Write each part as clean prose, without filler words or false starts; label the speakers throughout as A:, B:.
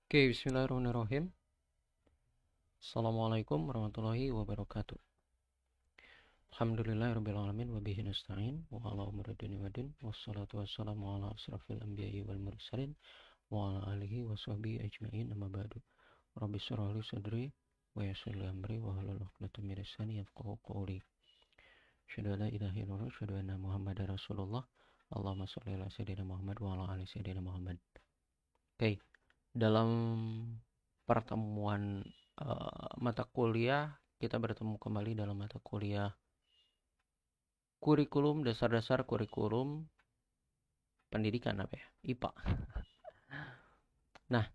A: Oke, bismillahirrahmanirrahim. Assalamualaikum warahmatullahi wabarakatuh. Alhamdulillahirrabbilalamin wa bihi nasta'in wa ala umuri dunya waddin wassalatu wassalamu ala asrafil anbiya'i wal mursalin wa ala alihi wa sahbihi ajma'in amma ba'du. Rabbi shrah li sadri wa yassir li amri wa hlul 'uqdatam min lisani yafqahu qawli. Asyhadu an la ilaha illallah, asyhadu anna Muhammadar Rasulullah. Allahumma shalli ala sayyidina Muhammad wa ala ali sayyidina Muhammad. Oke, dalam pertemuan mata kuliah kita bertemu kembali dalam mata kuliah kurikulum, dasar-dasar kurikulum pendidikan apa ya? IPA. Nah,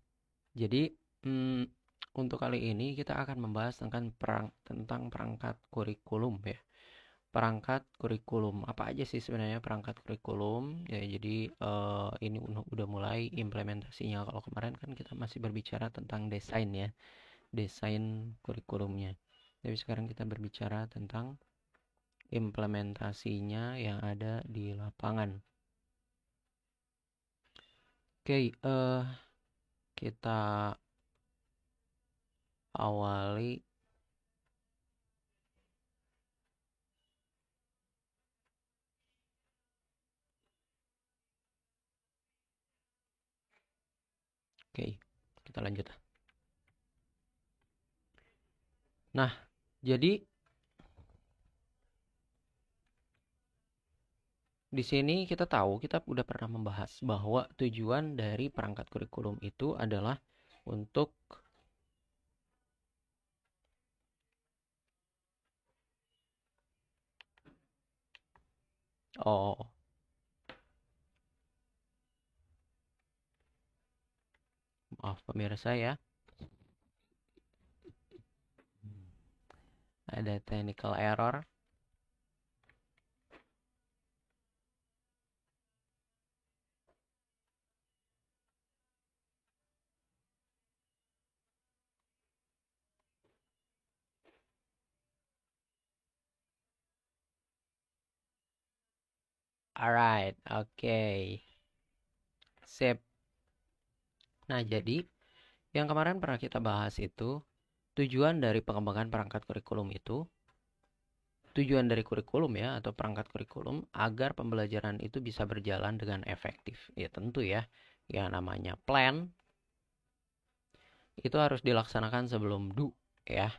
A: jadi untuk kali ini kita akan membahas tentang perangkat kurikulum ya. Perangkat kurikulum apa aja sih sebenarnya perangkat kurikulum ya? Jadi ini udah mulai implementasinya. Kalau kemarin kan kita masih berbicara tentang desain ya, desain kurikulumnya. Tapi sekarang kita berbicara tentang implementasinya yang ada di lapangan. Oke, kita awali Oke, kita lanjut. Nah, jadi di sini kita tahu, kita udah pernah membahas bahwa tujuan dari perangkat kurikulum itu adalah untuk oh, maaf pemirsa ya, ada technical error. Alright, oke. Sip. Nah, jadi yang kemarin pernah kita bahas itu tujuan dari pengembangan perangkat kurikulum itu, tujuan dari kurikulum ya atau perangkat kurikulum agar pembelajaran itu bisa berjalan dengan efektif. Ya tentu ya, yang namanya plan itu harus dilaksanakan sebelum do ya.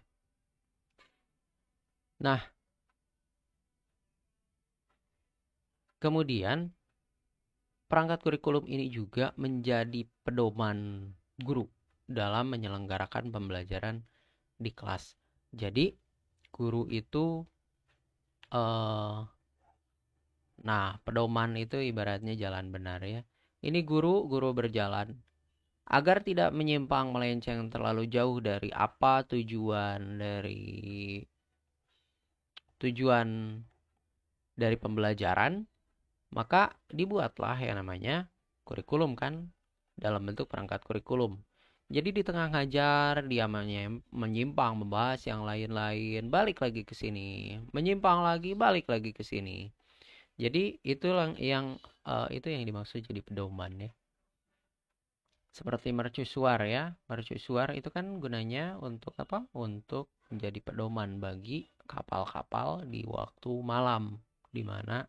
A: Nah, kemudian perangkat kurikulum ini juga menjadi pedoman guru dalam menyelenggarakan pembelajaran di kelas. Jadi guru itu nah, pedoman itu ibaratnya jalan benar ya. Ini guru berjalan agar tidak menyimpang melenceng terlalu jauh dari apa tujuan dari pembelajaran, maka dibuatlah yang namanya kurikulum kan dalam bentuk perangkat kurikulum. Jadi di tengah ngajar dia menyimpang membahas yang lain-lain, balik lagi ke sini, menyimpang lagi, balik lagi ke sini. Jadi itu yang dimaksud jadi pedoman ya. Seperti mercusuar ya. Mercusuar itu kan gunanya untuk apa? Untuk menjadi pedoman bagi kapal-kapal di waktu malam, di mana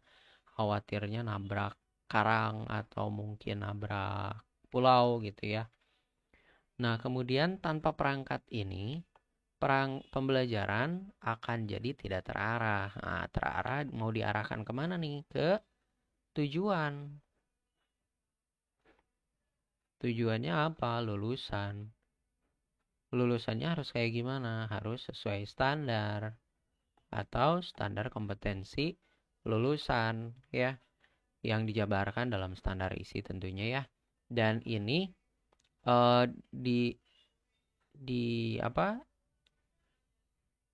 A: khawatirnya nabrak karang atau mungkin nabrak pulau gitu ya. Nah, kemudian tanpa perangkat ini, pembelajaran akan jadi tidak terarah. Nah, terarah mau diarahkan kemana nih? Ke tujuan. Tujuannya apa? Lulusan. Lulusannya harus kayak gimana? Harus sesuai standar atau standar kompetensi lulusan ya, yang dijabarkan dalam standar isi tentunya ya. Dan ini eh, di di apa?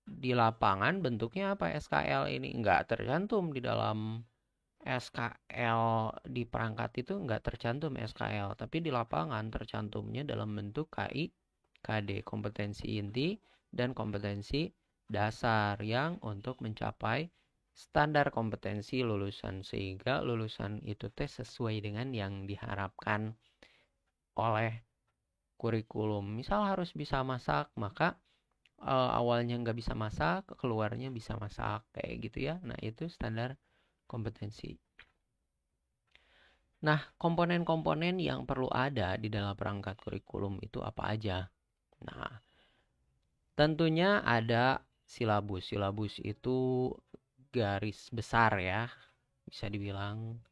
A: Di lapangan bentuknya apa? SKL ini nggak tercantum di dalam SKL di perangkat itu nggak tercantum SKL, tapi di lapangan tercantumnya dalam bentuk KI, KD, kompetensi inti dan kompetensi dasar yang untuk mencapai standar kompetensi lulusan sehingga lulusan itu tes sesuai dengan yang diharapkan oleh kurikulum. Misal harus bisa masak, maka awalnya nggak bisa masak, keluarnya bisa masak, kayak gitu ya. Nah, itu standar kompetensi. Nah, komponen-komponen yang perlu ada di dalam perangkat kurikulum itu apa aja? Nah, tentunya ada silabus. Silabus itu garis besar ya, bisa dibilang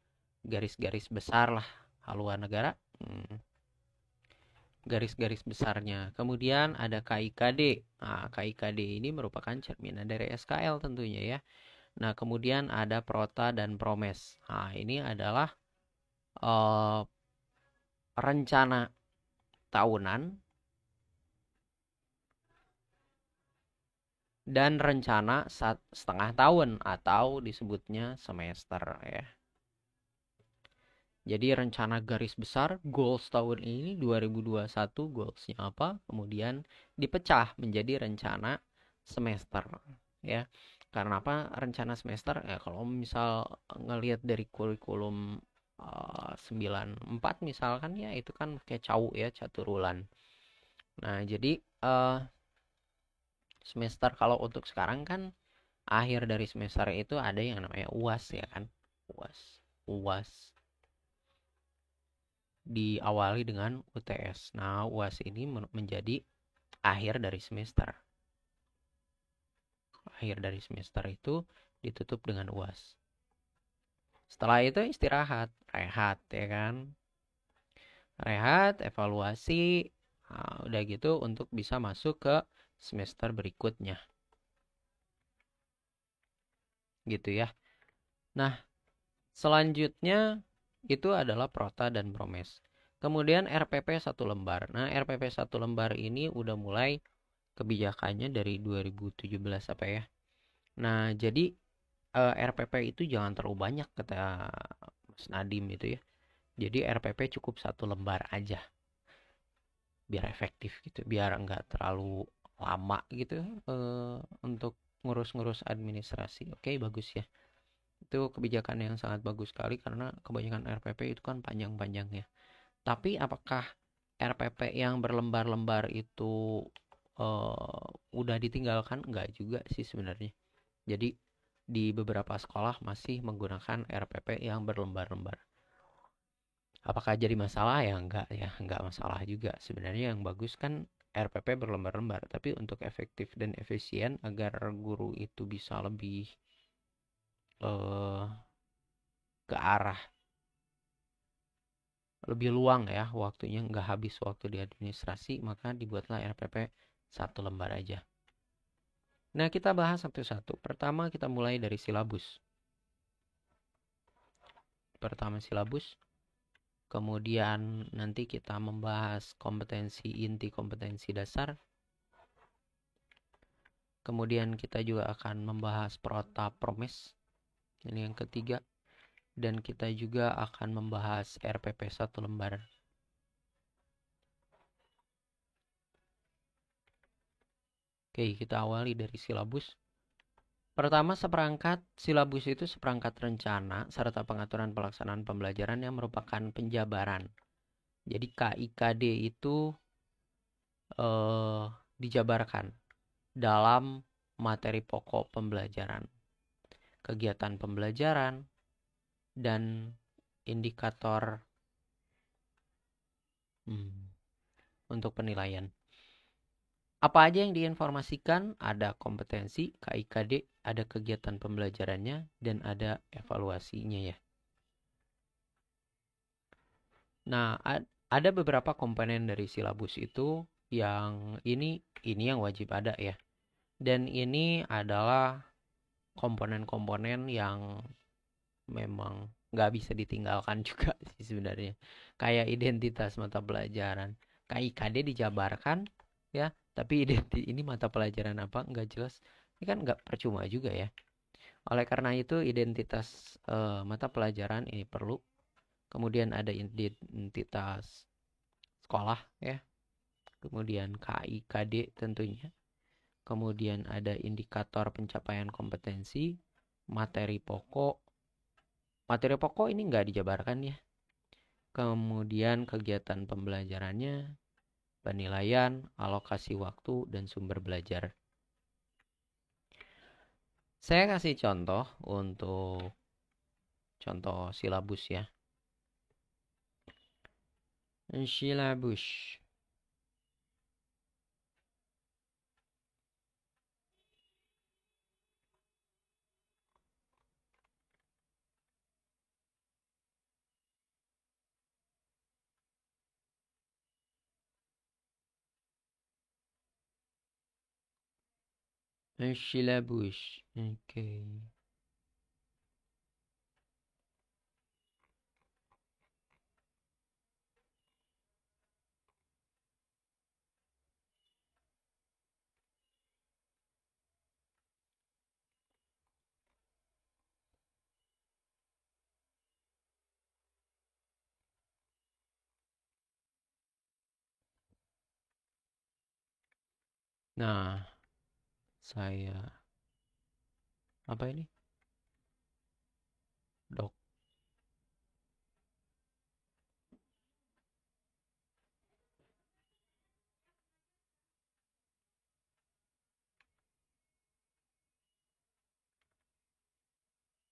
A: garis-garis besar lah haluan negara. Garis-garis besarnya. Kemudian ada KIKD. Nah, KIKD ini merupakan cerminan dari SKL tentunya ya. Nah, kemudian ada Prota dan Promes. Nah, ini adalah uh, rencana tahunan dan rencana setengah tahun atau disebutnya semester ya. Jadi rencana garis besar goals tahun ini 2021 goalsnya apa? Kemudian dipecah menjadi rencana semester ya. Karena apa? Rencana semester ya kalau misal ngelihat dari kurikulum 94 misalkan ya itu kan kayak cau ya caturulan. Nah, jadi semester kalau untuk sekarang kan akhir dari semester itu ada yang namanya UAS ya kan. UAS. UAS diawali dengan UTS. Nah, UAS ini menjadi akhir dari semester. Akhir dari semester itu ditutup dengan UAS. Setelah itu istirahat, rehat ya kan. Rehat, evaluasi, nah, udah gitu untuk bisa masuk ke semester berikutnya. Gitu ya. Nah, selanjutnya itu adalah Prota dan Promes. Kemudian RPP 1 lembar. Nah, RPP 1 lembar ini udah mulai kebijakannya dari 2017 apa ya. Nah, jadi RPP itu jangan terlalu banyak kata Mas Nadim itu ya. Jadi RPP cukup 1 lembar aja. Biar efektif gitu, biar enggak terlalu lama gitu untuk ngurus-ngurus administrasi. Oke, bagus ya. Itu kebijakan yang sangat bagus sekali karena kebanyakan RPP itu kan panjang-panjang ya. Tapi apakah RPP yang berlembar-lembar itu udah ditinggalkan? Enggak juga sih sebenarnya. Jadi di beberapa sekolah masih menggunakan RPP yang berlembar-lembar. Apakah jadi masalah ya? Enggak masalah juga. Sebenarnya yang bagus kan RPP berlembar-lembar, tapi untuk efektif dan efisien agar guru itu bisa lebih eh, ke arah lebih luang ya waktunya, nggak habis waktu di administrasi, maka dibuatlah RPP 1 lembar aja. Nah, kita bahas satu-satu. Pertama kita mulai dari silabus. Pertama silabus, kemudian nanti kita membahas kompetensi inti, kompetensi dasar. Kemudian kita juga akan membahas Prota Promes. Ini yang ketiga. Dan kita juga akan membahas RPP 1 lembar. Oke, kita awali dari silabus. Pertama, seperangkat silabus itu seperangkat rencana serta pengaturan pelaksanaan pembelajaran yang merupakan penjabaran. Jadi KIKD itu dijabarkan dalam materi pokok pembelajaran, kegiatan pembelajaran, dan indikator untuk penilaian. Apa aja yang diinformasikan? Ada kompetensi, KIKD, ada kegiatan pembelajarannya, dan ada evaluasinya ya. Nah, ada beberapa komponen dari silabus itu yang ini yang wajib ada ya. Dan ini adalah komponen-komponen yang memang nggak bisa ditinggalkan juga sih sebenarnya. Kayak identitas mata pelajaran. KIKD dijabarkan ya, tapi ini mata pelajaran apa nggak jelas. Ini kan nggak percuma juga ya. Oleh karena itu identitas mata pelajaran ini perlu. Kemudian ada identitas sekolah ya. Kemudian KIKD tentunya. Kemudian ada indikator pencapaian kompetensi, materi pokok. Materi pokok ini nggak dijabarkan ya. Kemudian kegiatan pembelajarannya, penilaian, alokasi waktu, dan sumber belajar. Saya kasih contoh untuk contoh silabus ya. Silabus. Silabus. Oke. Nah, saya apa ini? Dok.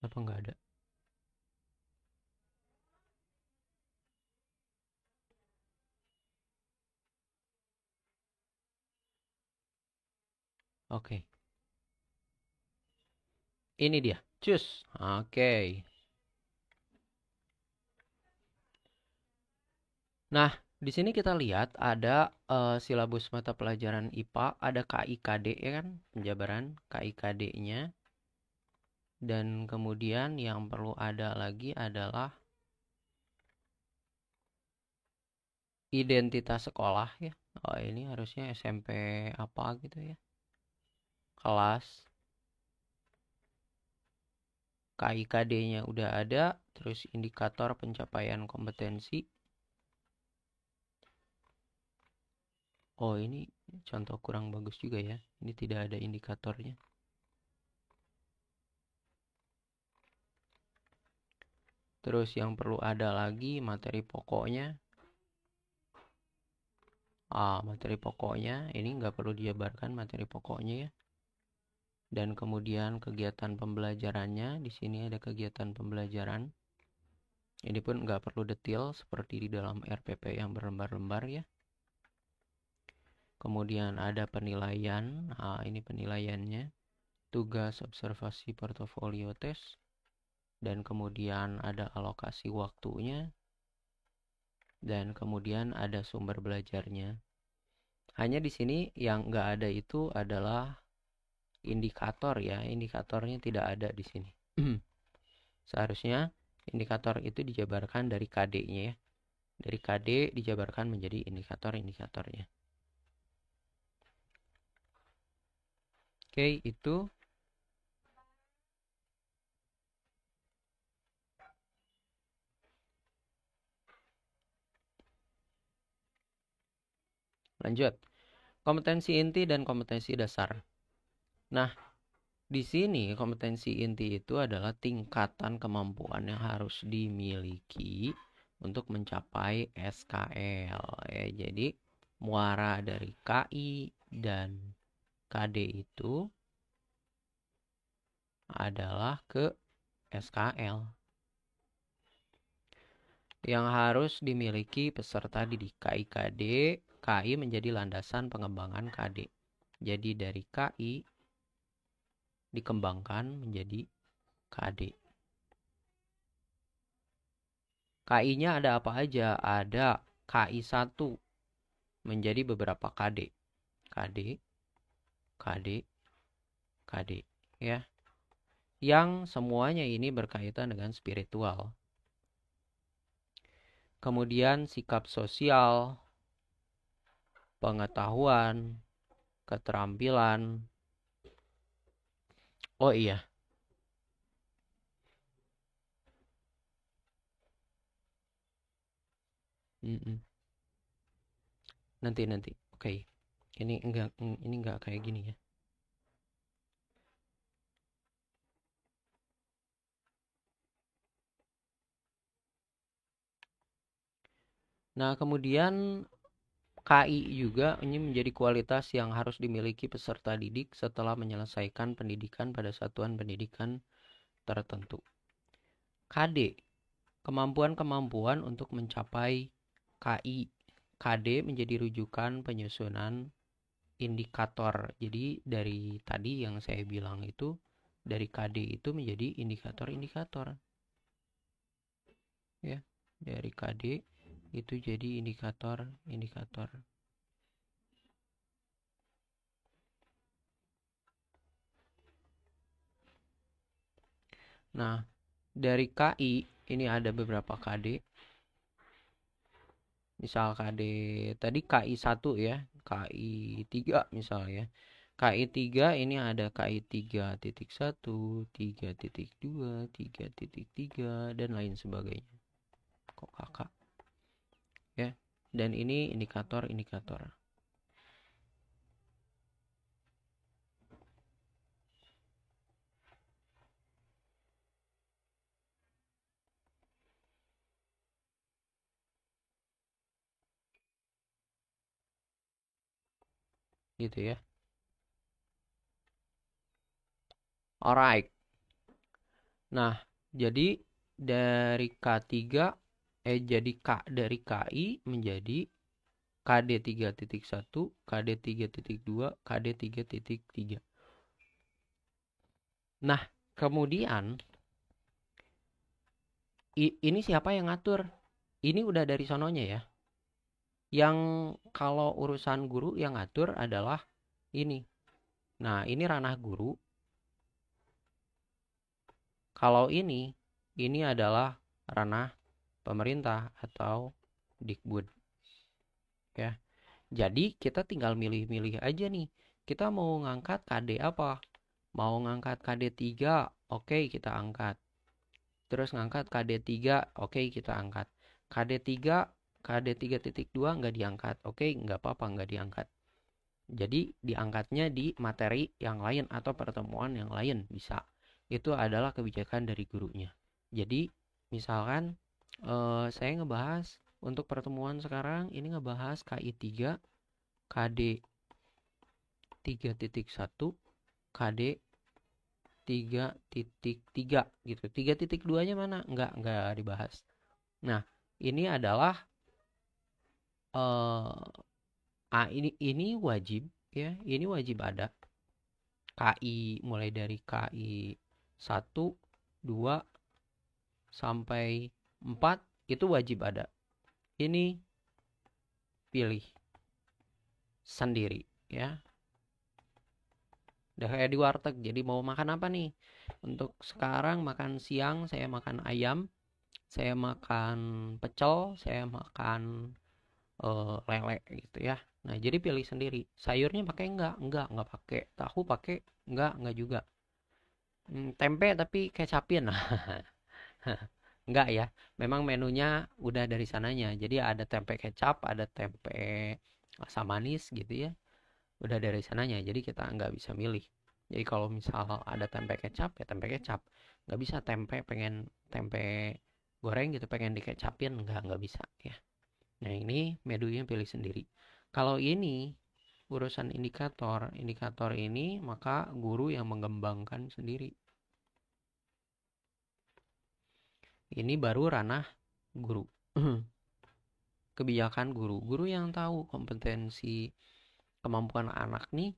A: Apa nggak ada? Oke. Ini dia. Cus. Oke. Nah, di sini kita lihat ada silabus mata pelajaran IPA, ada KIKD ya kan, penjabaran KIKD-nya. Dan kemudian yang perlu ada lagi adalah identitas sekolah ya. Oh, ini harusnya SMP apa gitu ya. Kelas. KIKD-nya udah ada, terus indikator pencapaian kompetensi. Oh, ini contoh kurang bagus juga ya. Ini tidak ada indikatornya. Terus yang perlu ada lagi materi pokoknya. Materi pokoknya ini nggak perlu dijabarkan materi pokoknya ya. Dan kemudian kegiatan pembelajarannya, di sini ada kegiatan pembelajaran. Ini pun nggak perlu detail seperti di dalam RPP yang berlembar-lembar ya. Kemudian ada penilaian, ini penilaiannya. Tugas observasi portofolio tes. Dan kemudian ada alokasi waktunya. Dan kemudian ada sumber belajarnya. Hanya di sini yang nggak ada itu adalah indikator ya. Indikatornya tidak ada di sini. Seharusnya indikator itu dijabarkan dari KD-nya ya. Dari KD dijabarkan menjadi indikator-indikatornya. Oke, itu. Lanjut. Kompetensi inti dan kompetensi dasar. Nah, di sini kompetensi inti itu adalah tingkatan kemampuan yang harus dimiliki untuk mencapai SKL. Ya, jadi muara dari KI dan KD itu adalah ke SKL yang harus dimiliki peserta didik KIKD. KI menjadi landasan pengembangan KD. Jadi dari KI dikembangkan menjadi KD. KI-nya ada apa aja? Ada KI 1 menjadi beberapa KD. KD, KD, KD ya. Yang semuanya ini berkaitan dengan spiritual. Kemudian sikap sosial, pengetahuan, keterampilan. Oh iya. Nanti. Oke. Ini enggak kayak gini ya. Nah, kemudian KI juga ini menjadi kualitas yang harus dimiliki peserta didik setelah menyelesaikan pendidikan pada satuan pendidikan tertentu. KD, kemampuan-kemampuan untuk mencapai KI. KD menjadi rujukan penyusunan indikator. Jadi dari tadi yang saya bilang itu, dari KD itu menjadi indikator-indikator. Ya, dari KD itu jadi indikator-indikator. Nah, dari KI ini ada beberapa KD. Misal KD tadi KI 1 ya, KI 3 misalnya. KI 3 ini ada KI 3.1, 3.2, 3.3 dan lain sebagainya. Kok kakak? Ya. Dan ini indikator-indikator. Gitu ya. Alright. Nah, jadi dari K3 jadi K dari KI menjadi KD 3.1, KD 3.2, KD 3.3. Nah, kemudian ini siapa yang ngatur? Ini udah dari sononya ya. Yang kalau urusan guru yang ngatur adalah ini. Nah, ini ranah guru. Kalau ini adalah ranah pemerintah atau Dikbud. Ya. Jadi kita tinggal milih-milih aja nih. Kita mau ngangkat KD apa? Mau ngangkat KD 3, oke kita angkat. Terus ngangkat KD 3, oke kita angkat. KD 3, KD 3.2 nggak diangkat. Oke, nggak apa-apa nggak diangkat. Jadi diangkatnya di materi yang lain atau pertemuan yang lain bisa. Itu adalah kebijakan dari gurunya. Jadi misalkan saya ngebahas untuk pertemuan sekarang ini ngebahas KI 3, KD 3.1, KD 3.3 gitu. 3.2-nya mana? Enggak dibahas. Nah, ini adalah ini wajib ya, ini wajib ada. KI mulai dari KI 1, 2 sampai 4 itu wajib ada. Ini pilih sendiri ya. Udah kayak di warteg. Jadi mau makan apa nih? Untuk sekarang makan siang saya makan ayam, saya makan pecel, saya makan lele gitu ya. Nah, jadi pilih sendiri. Sayurnya pakai enggak pakai. Tahu pakai enggak juga. Tempe tapi kecapin. Enggak ya. Memang menunya udah dari sananya. Jadi ada tempe kecap, ada tempe asam manis gitu ya. Udah dari sananya. Jadi kita nggak bisa milih. Jadi kalau misal ada tempe kecap ya tempe kecap. Nggak bisa tempe goreng gitu pengen dikecapin nggak bisa ya. Nah ini menunya pilih sendiri. Kalau ini urusan indikator ini maka guru yang mengembangkan sendiri. Ini baru ranah guru. Kebijakan guru yang tahu kompetensi kemampuan anak nih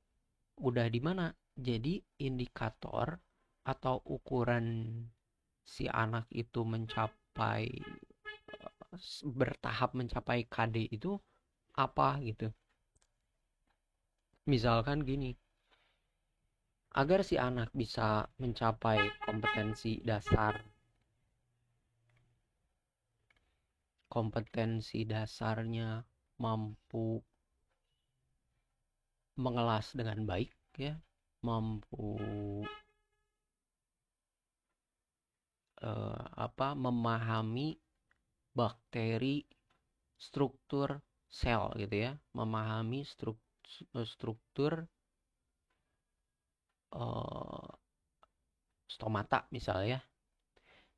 A: udah di mana. Jadi indikator atau ukuran si anak itu bertahap mencapai KD itu apa gitu. Misalkan gini, agar si anak bisa mencapai kompetensi dasarnya mampu mengelas dengan baik ya, mampu memahami bakteri, struktur sel gitu ya, memahami struktur stomata misalnya,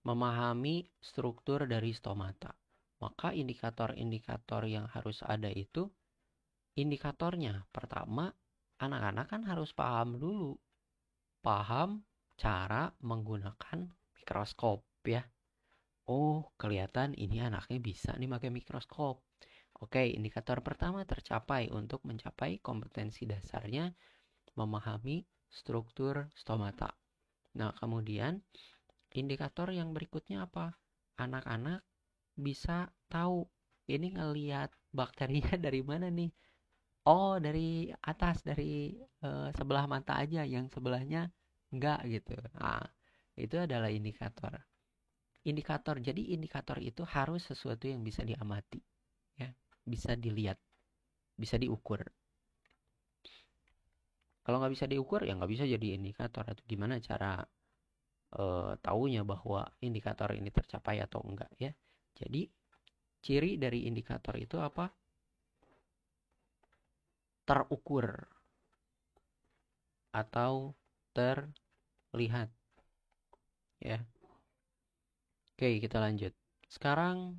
A: memahami struktur dari stomata. Maka indikator-indikator yang harus ada itu indikatornya pertama, anak-anak kan harus paham dulu, paham cara menggunakan mikroskop ya. Oh, kelihatan ini anaknya bisa nih pakai mikroskop. Oke, indikator pertama tercapai untuk mencapai kompetensi dasarnya memahami struktur stomata. Nah, kemudian indikator yang berikutnya apa? Anak-anak bisa tahu ini ngelihat bakterinya dari mana nih? Oh, dari atas, dari sebelah mata aja, yang sebelahnya enggak gitu. Nah, itu adalah indikator. Jadi indikator itu harus sesuatu yang bisa diamati, ya, bisa dilihat, bisa diukur. Kalau nggak bisa diukur, ya nggak bisa jadi indikator. Atau gimana cara taunya bahwa indikator ini tercapai atau enggak ya? Jadi ciri dari indikator itu apa? Terukur atau terlihat ya. Oke, kita lanjut. Sekarang,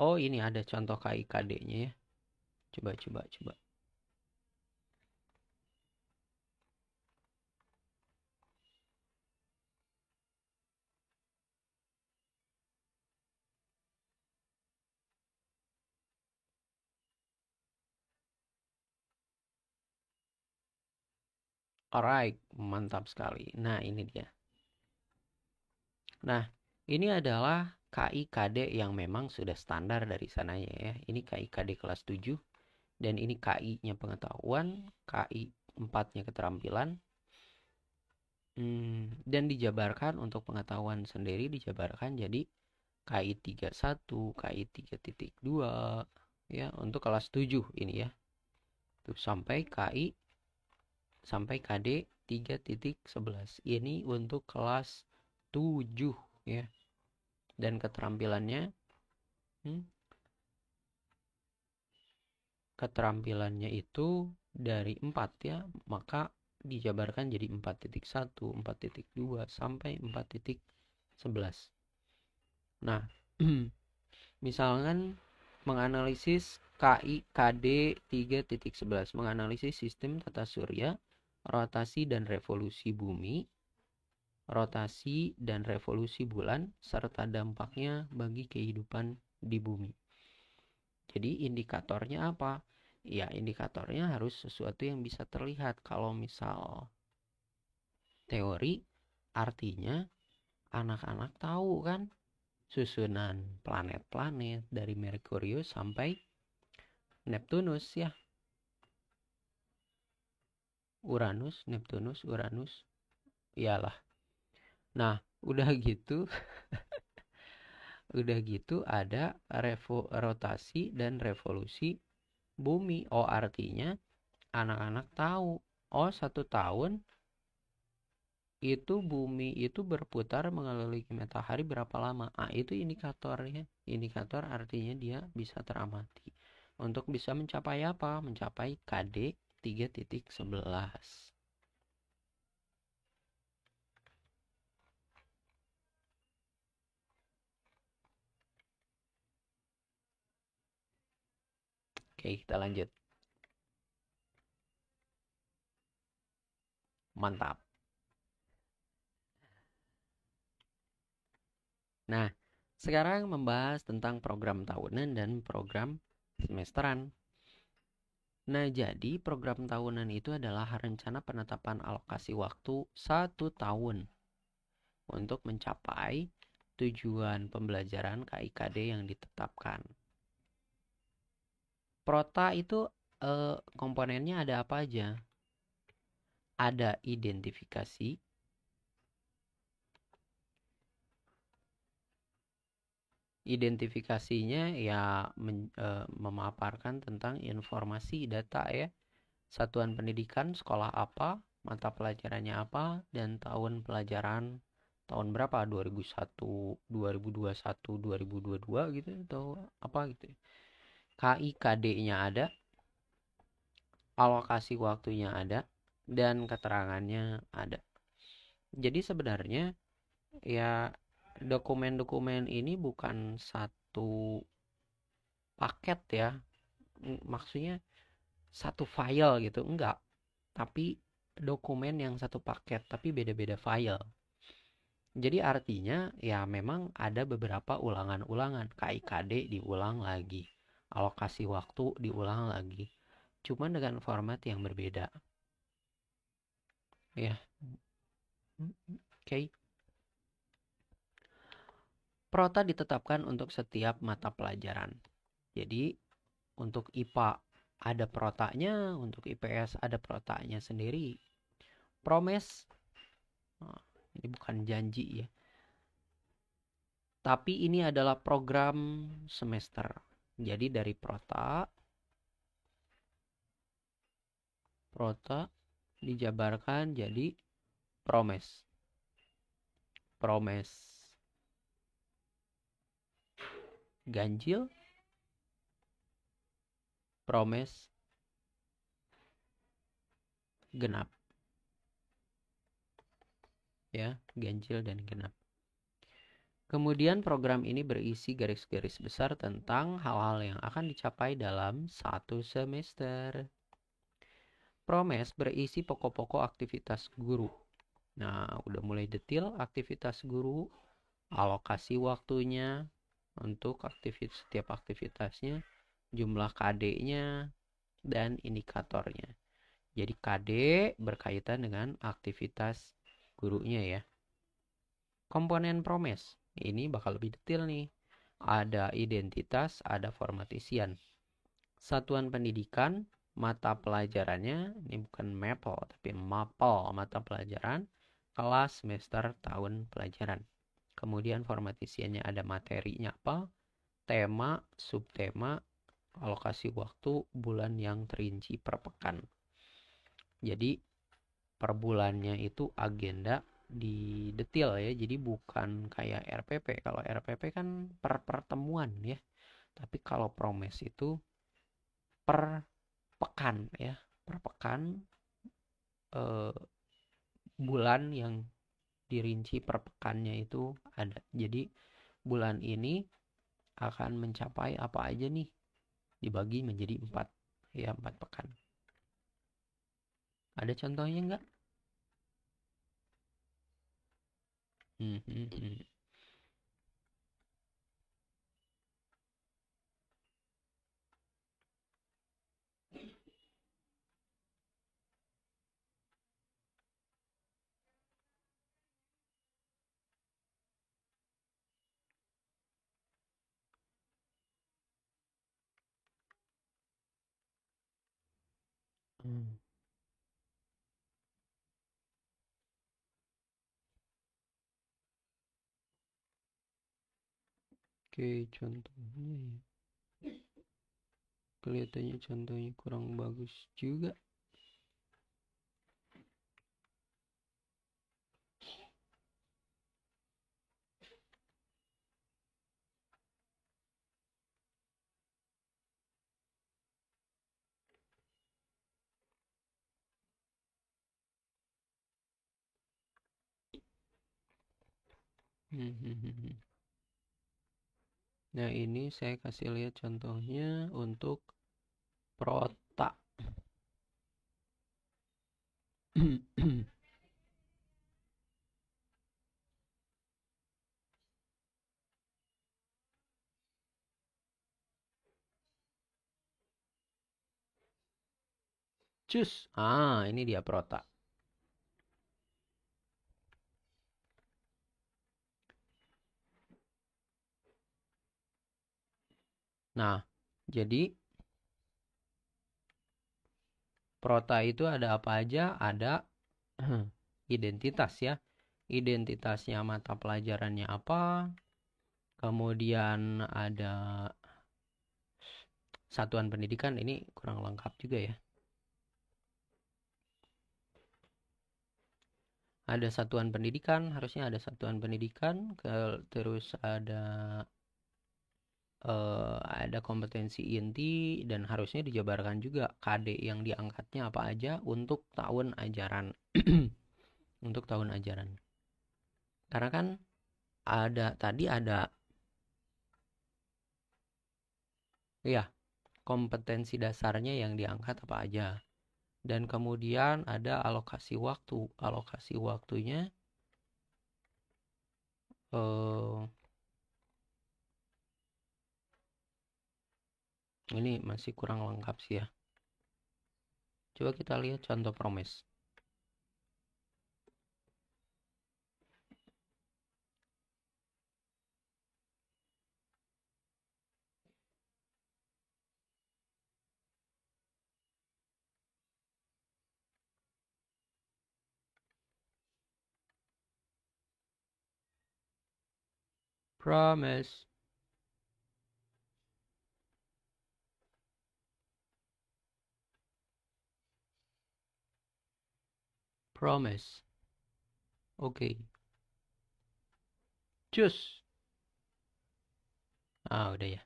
A: oh ini ada contoh KIKD-nya ya. Coba. Alright, mantap sekali. Nah, ini dia. Nah, ini adalah KIKD yang memang sudah standar dari sananya ya. Ini KIKD kelas 7 dan ini KI-nya pengetahuan, KI 4-nya keterampilan. Dan dijabarkan untuk pengetahuan sendiri dijabarkan jadi KI 31, KI 3.2 ya untuk kelas 7 ini ya. Tuh sampai KD 3.11. Ini untuk kelas 7 ya. Dan keterampilannya itu dari 4 ya, maka dijabarkan jadi 4.1, 4.2 sampai 4.11. Nah, misalkan menganalisis KI KD 3.11, menganalisis sistem tata surya, rotasi dan revolusi bumi, rotasi dan revolusi bulan, serta dampaknya bagi kehidupan di bumi. Jadi indikatornya apa? Ya, indikatornya harus sesuatu yang bisa terlihat. Kalau misal teori, artinya anak-anak tahu kan susunan planet-planet dari Merkurius sampai Neptunus ya. Uranus, Neptunus, Uranus. Iyalah. Nah, udah gitu, ada rotasi dan revolusi bumi. Oh, artinya anak-anak tahu. Oh, 1 tahun itu bumi itu berputar mengelilingi matahari berapa lama. Itu indikatornya. Indikator artinya dia bisa teramati. Untuk bisa mencapai apa? Mencapai KD 3.11. Oke, kita lanjut. Mantap. Nah, sekarang membahas tentang program tahunan dan program semesteran. Nah, jadi program tahunan itu adalah rencana penetapan alokasi waktu 1 tahun untuk mencapai tujuan pembelajaran KIKD yang ditetapkan. Prota itu komponennya ada apa aja? Ada identifikasi, identifikasinya ya memaparkan tentang informasi data ya. Satuan pendidikan sekolah apa, mata pelajarannya apa, dan tahun pelajaran tahun berapa, 2001, 2021, 2022 gitu atau apa gitu. KIKD-nya ada, alokasi waktunya ada, dan keterangannya ada. Jadi sebenarnya ya dokumen-dokumen ini bukan satu paket ya. Maksudnya satu file gitu, enggak. Tapi dokumen yang satu paket, tapi beda-beda file. Jadi artinya ya memang ada beberapa ulangan-ulangan. KIKD diulang lagi. Alokasi waktu diulang lagi. Cuman dengan format yang berbeda. Ya, oke. Prota ditetapkan untuk setiap mata pelajaran. Jadi untuk IPA ada protanya, untuk IPS ada protanya sendiri. Promes, ini bukan janji ya. Tapi ini adalah program semester. Jadi dari prota dijabarkan jadi promes. Promes ganjil, promes genap. Ya, ganjil dan genap. Kemudian program ini berisi garis-garis besar tentang hal-hal yang akan dicapai dalam satu semester. Promes berisi pokok-pokok aktivitas guru. Nah, udah mulai detail aktivitas guru, alokasi waktunya untuk setiap aktivitasnya, jumlah KD-nya, dan indikatornya. Jadi KD berkaitan dengan aktivitas gurunya ya. Komponen promes, ini bakal lebih detail nih. Ada identitas, ada format isian. Satuan pendidikan, mata pelajarannya, ini bukan mapel, tapi mapel mata pelajaran, kelas, semester, tahun pelajaran. Kemudian format isiannya ada materinya apa, tema, subtema, alokasi waktu, bulan yang terinci per pekan. Jadi per bulannya itu agenda di detail ya. Jadi bukan kayak RPP. Kalau RPP kan per pertemuan ya. Tapi kalau promes itu per pekan ya. Per pekan bulan yang dirinci per pekannya itu ada. Jadi bulan ini akan mencapai apa aja nih, dibagi menjadi 4 ya, 4 pekan. Ada contohnya nggak? Oke, contohnya ya. Kelihatannya contohnya kurang bagus juga. Nah, ini saya kasih lihat contohnya untuk prota. Cus. Ini dia prota. Nah, jadi prota itu ada apa aja? Ada identitas ya. Identitasnya mata pelajarannya apa? Kemudian ada satuan pendidikan, ini kurang lengkap juga ya. Ada satuan pendidikan, harusnya ada satuan pendidikan, terus ada kompetensi inti, dan harusnya dijabarkan juga KD yang diangkatnya apa aja untuk tahun ajaran. Untuk tahun ajaran. Karena kan tadi ada ya kompetensi dasarnya yang diangkat apa aja. Dan kemudian ada alokasi waktu. Alokasi waktunya ini masih kurang lengkap sih ya. Coba kita lihat contoh promes. Promise. Promise. Oke. Cus. Udah ya.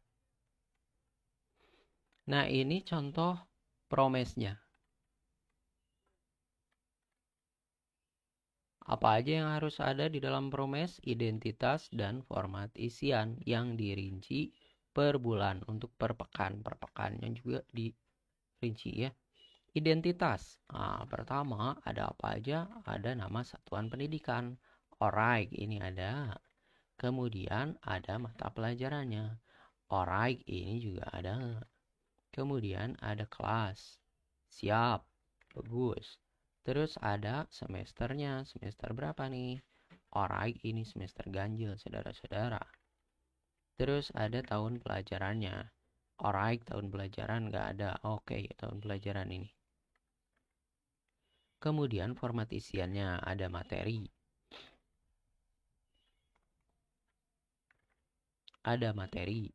A: Nah, ini contoh promise-nya. Apa aja yang harus ada di dalam promes? Identitas dan format isian yang dirinci per bulan. Untuk per pekan. Per pekannya juga dirinci ya. Identitas. Pertama ada apa aja? Ada nama satuan pendidikan. Alright, ini ada. Kemudian ada mata pelajarannya. Alright, ini juga ada. Kemudian ada kelas. Siap. Bagus. Terus ada semesternya. Semester berapa nih? Alright, ini semester ganjil, saudara-saudara. Terus ada tahun pelajarannya. Alright, tahun pelajaran nggak ada. Oke, tahun pelajaran ini. Kemudian format isiannya ada materi. Ada materi.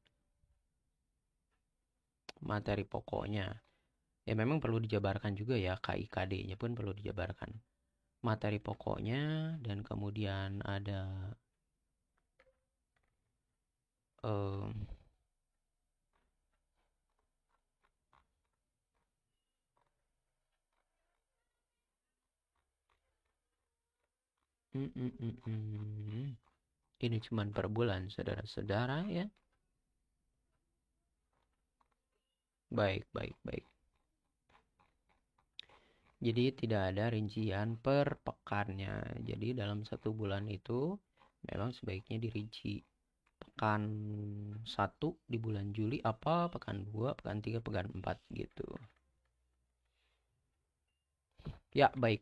A: Materi pokoknya. Ya memang perlu dijabarkan juga ya, KIKD-nya pun perlu dijabarkan. Materi pokoknya dan kemudian ada ini cuman per bulan, saudara-saudara ya. Baik. Jadi tidak ada rincian per pekannya. Jadi dalam satu bulan itu memang sebaiknya dirinci. Pekan 1 di bulan Juli apa, pekan 2, pekan 3, pekan 4 gitu. Ya, baik.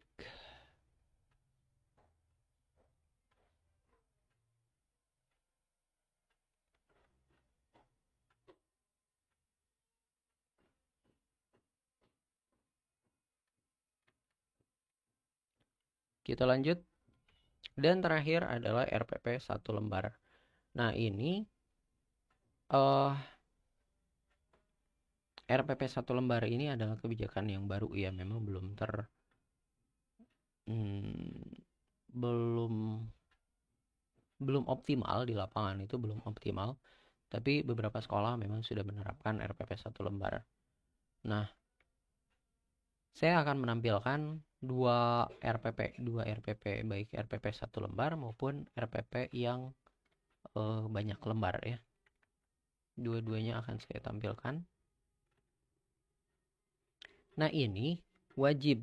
A: Kita lanjut. Dan terakhir adalah RPP 1 lembar. Nah, ini RPP 1 lembar ini adalah kebijakan yang baru ya, memang belum optimal di lapangan, itu belum optimal. Tapi beberapa sekolah memang sudah menerapkan RPP 1 lembar. Nah, saya akan menampilkan dua RPP, baik RPP 1 lembar maupun RPP yang banyak lembar ya. Dua-duanya akan saya tampilkan. Nah, ini wajib,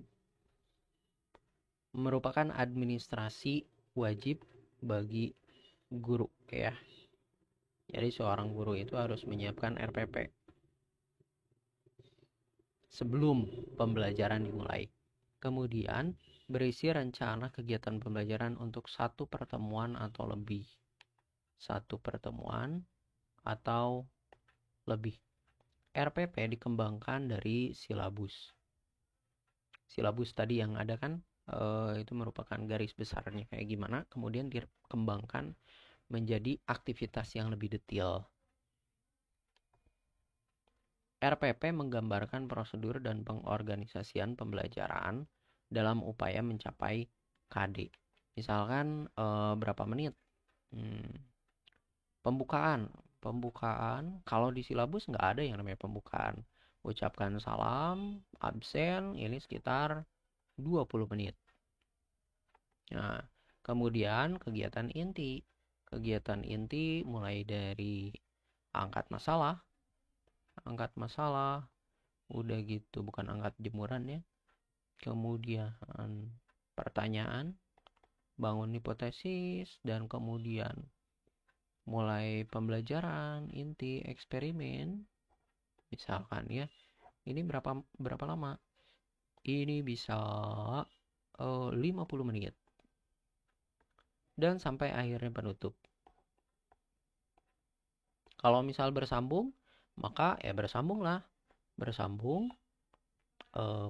A: merupakan administrasi wajib bagi guru ya. Jadi seorang guru itu harus menyiapkan RPP sebelum pembelajaran dimulai. Kemudian berisi rencana kegiatan pembelajaran untuk satu pertemuan atau lebih. Satu pertemuan atau lebih. RPP dikembangkan dari silabus. Silabus tadi yang ada kan itu merupakan garis besarnya kayak gimana, kemudian dikembangkan menjadi aktivitas yang lebih detail. RPP menggambarkan prosedur dan pengorganisasian pembelajaran dalam upaya mencapai KD. Misalkan berapa menit? Pembukaan kalau di silabus nggak ada yang namanya pembukaan. Ucapkan salam, absen, ini sekitar 20 menit. Nah, kemudian kegiatan inti. kegiatan inti mulai dari angkat masalah, udah gitu bukan angkat jemuran ya. Kemudian pertanyaan, bangun hipotesis, dan kemudian mulai pembelajaran inti eksperimen. Misalkan ya, ini berapa lama? Ini bisa 50 menit. Dan sampai akhirnya penutup. Kalau misal bersambung, maka ya bersambunglah. Bersambung,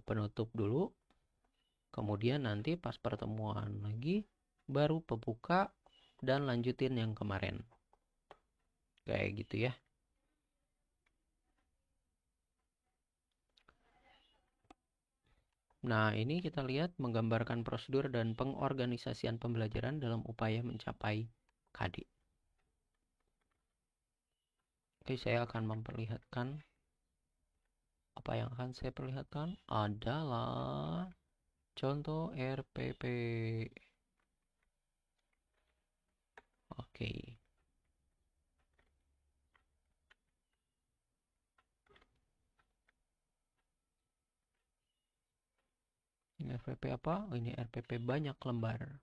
A: penutup dulu. Kemudian nanti pas pertemuan lagi, baru pembuka dan lanjutin yang kemarin. Kayak gitu ya. Nah, ini kita lihat menggambarkan prosedur dan pengorganisasian pembelajaran dalam upaya mencapai KD. Oke, saya akan memperlihatkan. Apa yang akan saya perlihatkan adalah contoh RPP. Oke. Ini RPP apa? Oh, ini RPP banyak lembar.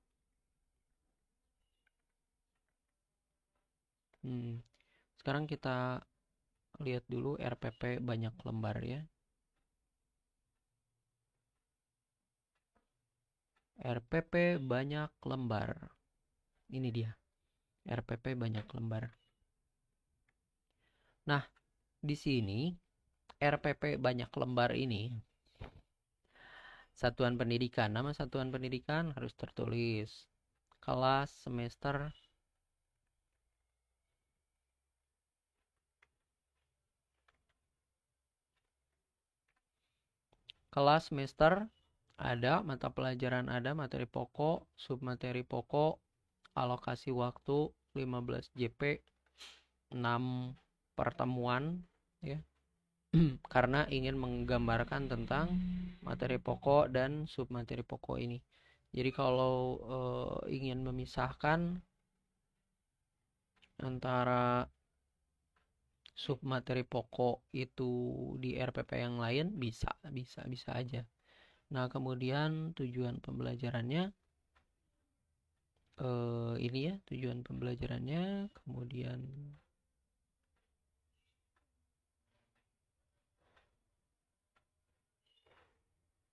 A: Sekarang kita lihat dulu RPP banyak lembar ya. RPP banyak lembar. Ini dia. RPP banyak lembar. Nah, di sini RPP banyak lembar ini satuan pendidikan. Nama satuan pendidikan harus tertulis. Kelas semester ada, mata pelajaran ada, materi pokok, submateri pokok, alokasi waktu 15 JP, 6 pertemuan ya. Karena ingin menggambarkan tentang materi pokok dan submateri pokok ini. Jadi kalau ingin memisahkan antara submateri pokok itu di RPP yang lain bisa aja. Nah, kemudian tujuan pembelajarannya ini ya, tujuan pembelajarannya, kemudian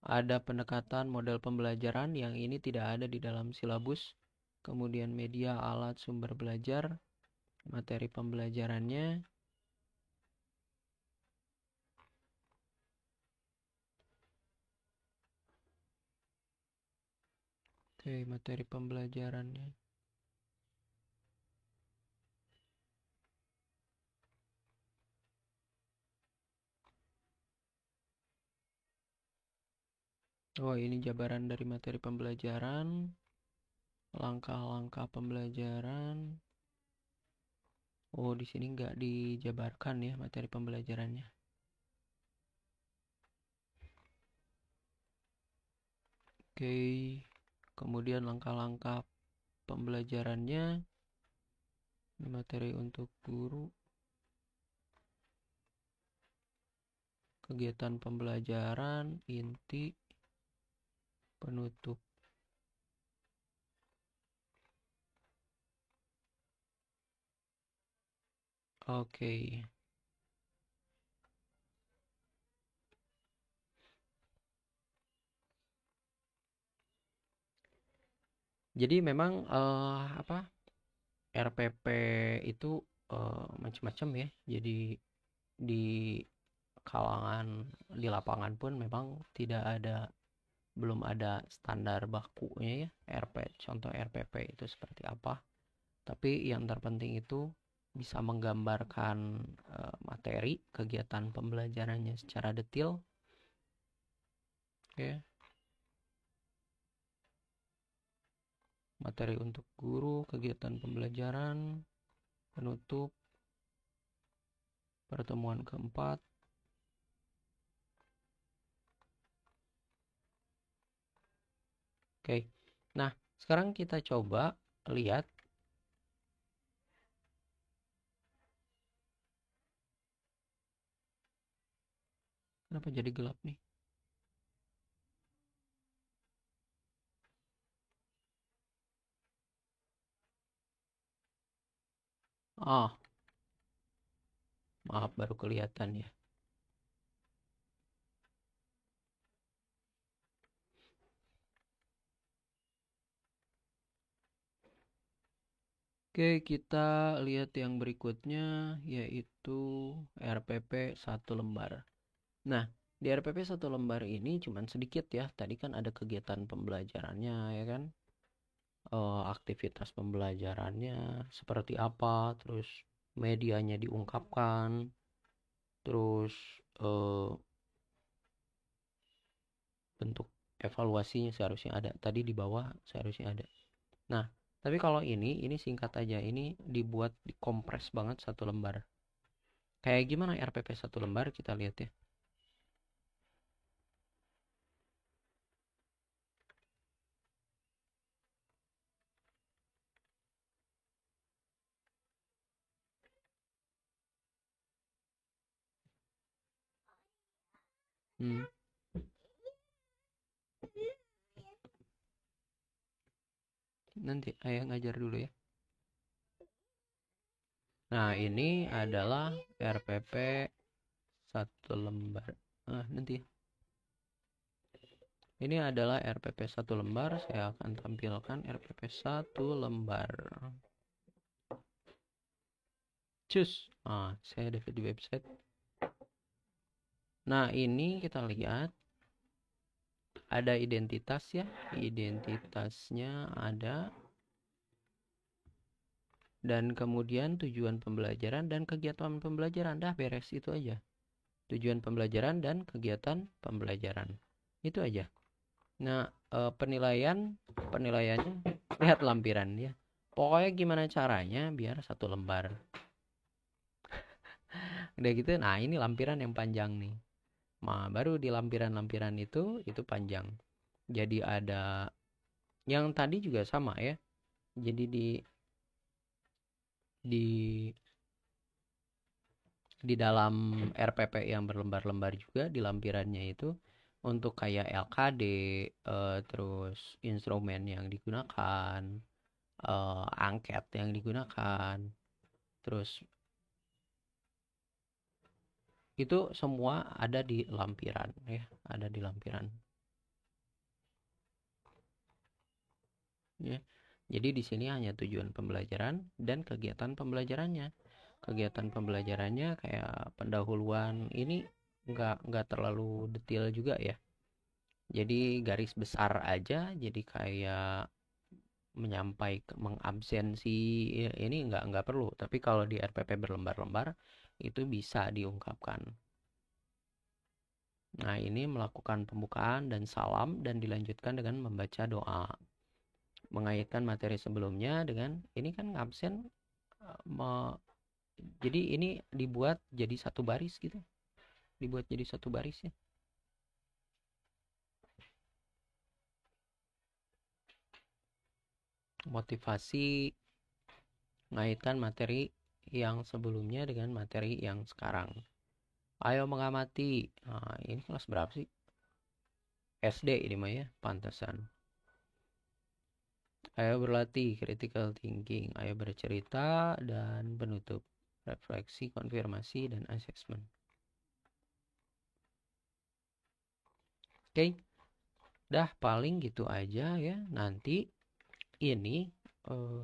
A: ada pendekatan model pembelajaran yang ini tidak ada di dalam silabus. Kemudian media, alat, sumber belajar, materi pembelajarannya. Oke, materi pembelajarannya. Oh, ini jabaran dari materi pembelajaran. Langkah-langkah pembelajaran. Oh, di sini nggak dijabarkan ya materi pembelajarannya. Oke, kemudian langkah-langkah pembelajarannya. Ini materi untuk guru. Kegiatan pembelajaran, inti, penutup. Oke. Jadi memang RPP itu macam-macam ya. Jadi di di lapangan pun memang belum ada standar bakunya ya. Contoh RPP itu seperti apa. Tapi yang terpenting itu bisa menggambarkan materi kegiatan pembelajarannya secara detail. Oke. Materi untuk guru, kegiatan pembelajaran, penutup, pertemuan keempat. Oke. Nah, sekarang kita coba lihat Kenapa jadi gelap nih? Ah, maaf baru kelihatan ya. Oke, kita lihat yang berikutnya yaitu RPP 1 lembar. Nah, di RPP 1 lembar ini cuman sedikit ya. Tadi kan ada kegiatan pembelajarannya ya kan. Aktivitas pembelajarannya seperti apa, terus medianya diungkapkan, terus eh, bentuk evaluasinya seharusnya ada. Tadi di bawah seharusnya ada. Nah, tapi kalau ini singkat aja. Ini dibuat dikompres banget 1 lembar. Kayak gimana RPP 1 lembar kita lihat ya. Hmm, nanti ayah ngajar dulu ya. Nah, ini adalah RPP 1 lembar. Nanti ya. Ini adalah RPP 1 lembar. Saya akan tampilkan RPP 1 lembar. Cus. Saya dapat di website. Nah, ini kita lihat ada identitas ya. Identitasnya ada. Dan kemudian tujuan pembelajaran dan kegiatan pembelajaran. Dah beres itu aja. Tujuan pembelajaran dan kegiatan pembelajaran. Itu aja. Nah, penilaiannya lihat lampiran ya. Pokoknya gimana caranya biar 1 lembar. Udah gitu, nah ini lampiran yang panjang nih. Nah, baru di lampiran-lampiran itu panjang. Jadi ada yang tadi juga sama ya. Jadi di di dalam RPP yang berlembar-lembar juga di lampirannya itu untuk kayak LKD, terus instrumen yang digunakan, angket yang digunakan, terus itu semua ada di lampiran ya, ada di lampiran ya. Jadi di sini hanya tujuan pembelajaran dan kegiatan pembelajarannya. Kegiatan pembelajarannya kayak pendahuluan ini nggak terlalu detail juga ya. Jadi garis besar aja, jadi kayak menyampaikan mengabsensi ini nggak perlu. Tapi kalau di RPP berlembar-lembar itu bisa diungkapkan. Nah, ini melakukan pembukaan dan salam dan dilanjutkan dengan membaca doa. Mengaitkan materi sebelumnya dengan ini kan ngabsen, jadi ini dibuat jadi 1 baris gitu. Dibuat jadi 1 baris ya. Motivasi mengaitkan materi yang sebelumnya dengan materi yang sekarang. Ayo mengamati. Nah, ini kelas berapa sih? SD ini mah ya, pantesan. Ayo berlatih critical thinking. Ayo bercerita dan penutup. Refleksi, konfirmasi, dan assessment. Oke, dah paling gitu aja ya. Nanti ini eh,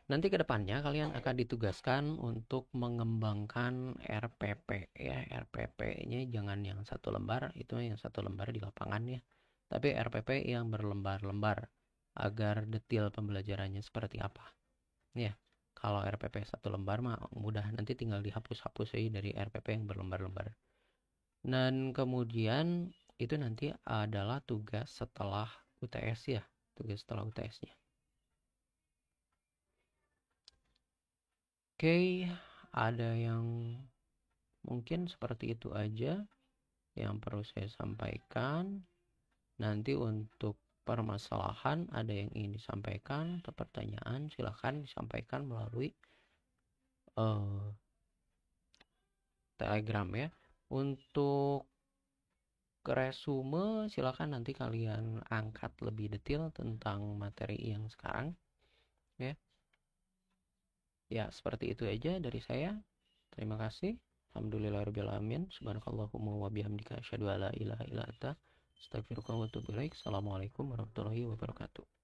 A: nanti ke depannya kalian akan ditugaskan untuk mengembangkan RPP ya. RPP-nya jangan yang 1 lembar, itu yang 1 lembar di lapangan ya. Tapi RPP yang berlembar-lembar agar detail pembelajarannya seperti apa. Ya, kalau RPP 1 lembar mah mudah, nanti tinggal dihapus-hapus aja dari RPP yang berlembar-lembar. Dan kemudian itu nanti adalah tugas setelah UTS ya, tugas setelah UTS-nya. Oke, ada yang mungkin seperti itu aja yang perlu saya sampaikan. Nanti untuk permasalahan, ada yang ingin disampaikan atau pertanyaan, silahkan disampaikan melalui Telegram ya. Untuk resume silahkan nanti kalian angkat lebih detail tentang materi yang sekarang ya. Ya, seperti itu aja dari saya. Terima kasih. Alhamdulillahirabbil alamin. Subhanakallahumma wa bihamdika asyhadu an la ilaha illa anta astaghfiruka wa atubu ilaik. Assalamualaikum warahmatullahi wabarakatuh.